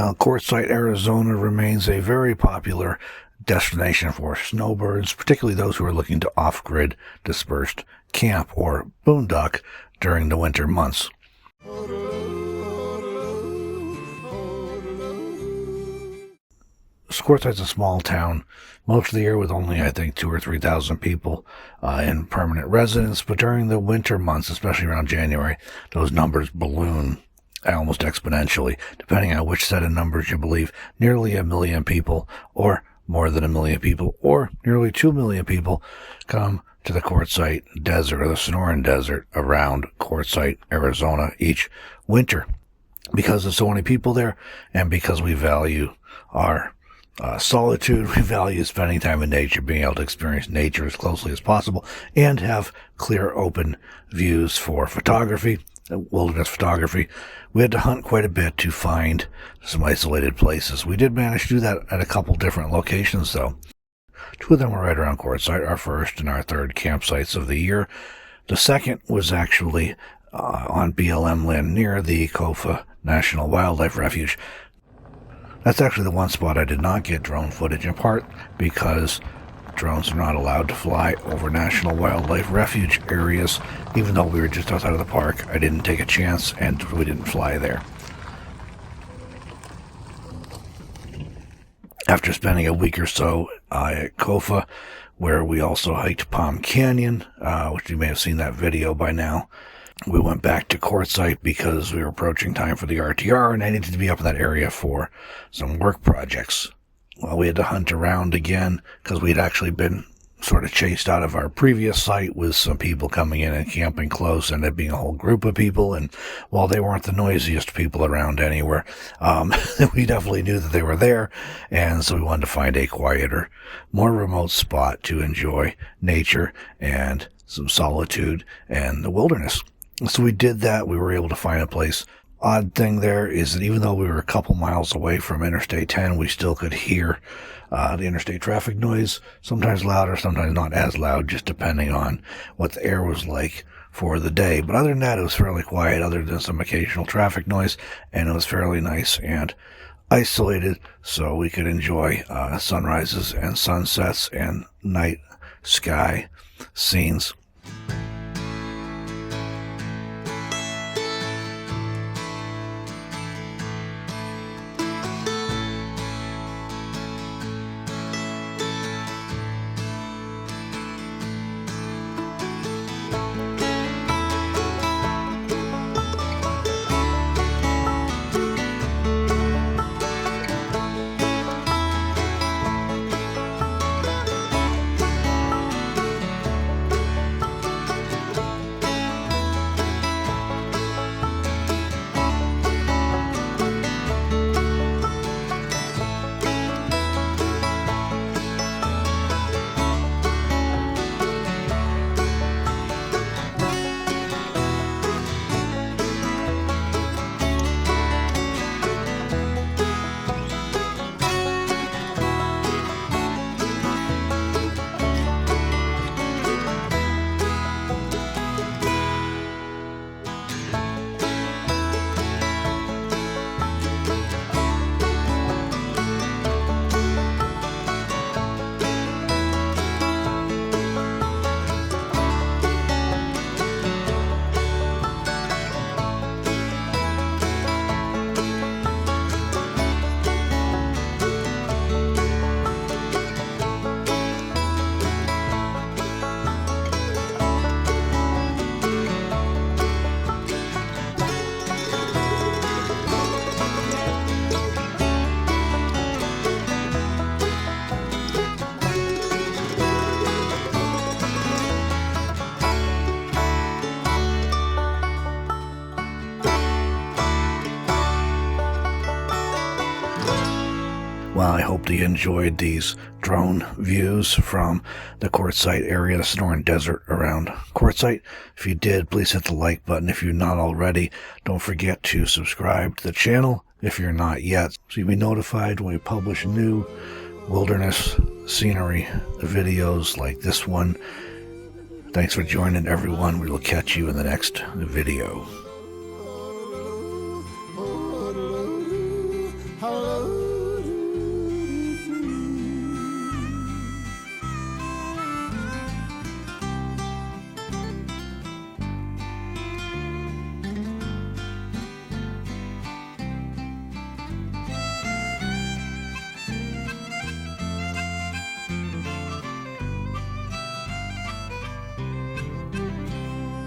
Quartzsite, Arizona remains a very popular destination for snowbirds, particularly those who are looking to off-grid dispersed camp or boondock during the winter months. Quartzsite's a small town, most of the year with only, I think, 2,000 or 3,000 people in permanent residence, but during the winter months, especially around January, those numbers balloon almost exponentially, depending on which set of numbers you believe. Nearly 1 million people, or more than 1 million people, or nearly 2 million people come to the Quartzsite Desert or the Sonoran Desert around Quartzsite, Arizona each winter, because there's so many people there, and because we value our solitude. We value spending time in nature, being able to experience nature as closely as possible, and have clear, open views for photography, wilderness photography. We had to hunt quite a bit to find some isolated places. We did manage to do that at a couple different locations, though. 2 of them were right around Quartzsite, our first and our third campsites of the year. The second was actually on BLM land near the Kofa National Wildlife Refuge. That's actually the one spot I did not get drone footage, in part because drones are not allowed to fly over National Wildlife Refuge areas. Even though we were just outside of the park, I didn't take a chance, and we didn't fly there. After spending a week or so at Kofa, where we also hiked Palm Canyon, which you may have seen that video by now, we went back to Quartzsite because we were approaching time for the RTR, and I needed to be up in that area for some work projects. Well, we had to hunt around again because we'd actually been sort of chased out of our previous site with some people coming in and camping close, and it being a whole group of people. And while they weren't the noisiest people around anywhere, we definitely knew that they were there. And so we wanted to find a quieter, more remote spot to enjoy nature and some solitude and the wilderness. So we did that. We were able to find a place. Odd thing there is that even though we were a couple miles away from Interstate 10, we still could hear the interstate traffic noise, sometimes louder, sometimes not as loud, just depending on what the air was like for the day. But other than that, it was fairly quiet, other than some occasional traffic noise, and it was fairly nice and isolated, so we could enjoy sunrises and sunsets and night sky scenes. Well, I hope that you enjoyed these drone views from the Quartzsite area, the Sonoran Desert around Quartzsite. If you did, please hit the like button. If you're not already, don't forget to subscribe to the channel if you're not yet, so you'll be notified when we publish new wilderness scenery videos like this one. Thanks for joining, everyone. We will catch you in the next video. Hallelujah.